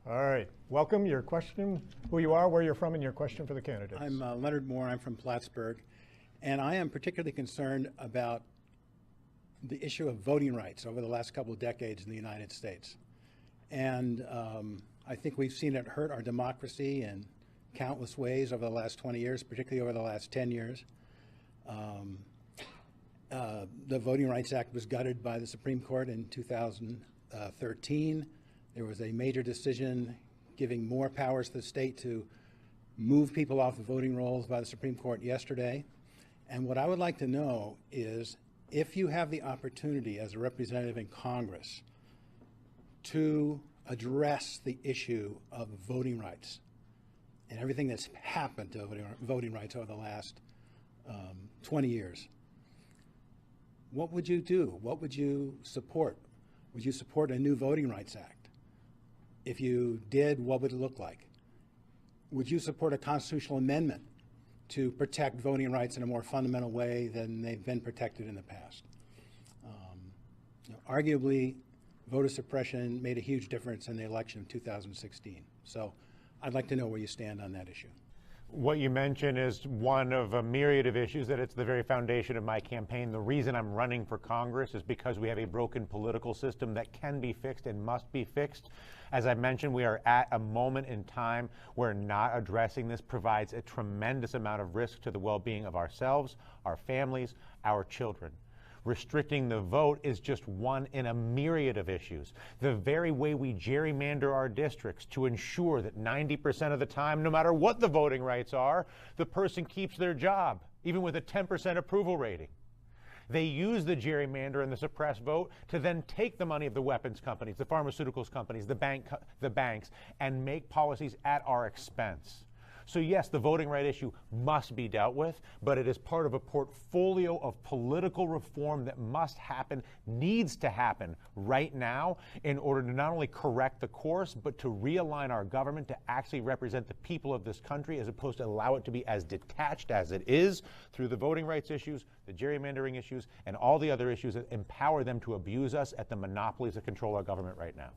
All right. Welcome. Your question, who you are, where you're from, and your question for the candidates. I'm Leonard Moore. I'm from Plattsburgh. And I am particularly concerned about the issue of voting rights over the last couple of decades in the United States. And I think we've seen it hurt our democracy in countless ways over the last 20 years, particularly over the last 10 years. The Voting Rights Act was gutted by the Supreme Court in 2013. There was a major decision giving more powers to the state to move people off the voting rolls by the Supreme Court yesterday. And what I would like to know is if you have the opportunity as a representative in Congress to address the issue of voting rights and everything that's happened to voting rights over the last 20 years, what would you do? What would you support? Would you support a new Voting Rights Act? If you did, what would it look like? Would you support a constitutional amendment to protect voting rights in a more fundamental way than they've been protected in the past? Arguably, voter suppression made a huge difference in the election of 2016. So I'd like to know where you stand on that issue. What you mentioned is one of a myriad of issues that it's the very foundation of my campaign. The reason I'm running for Congress is because we have a broken political system that can be fixed and must be fixed. As I mentioned, we are at a moment in time where not addressing this provides a tremendous amount of risk to the well-being of ourselves, our families, our children. Restricting the vote is just one in a myriad of issues. The very way we gerrymander our districts to ensure that 90% of the time, no matter what the voting rights are, the person keeps their job, even with a 10% approval rating. They use the gerrymander and the suppressed vote to then take the money of the weapons companies, the pharmaceuticals companies, the banks, and make policies at our expense. So yes, the voting right issue must be dealt with, but it is part of a portfolio of political reform that must happen, needs to happen right now in order to not only correct the course, but to realign our government to actually represent the people of this country as opposed to allow it to be as detached as it is through the voting rights issues, the gerrymandering issues, and all the other issues that empower them to abuse us at the monopolies that control our government right now.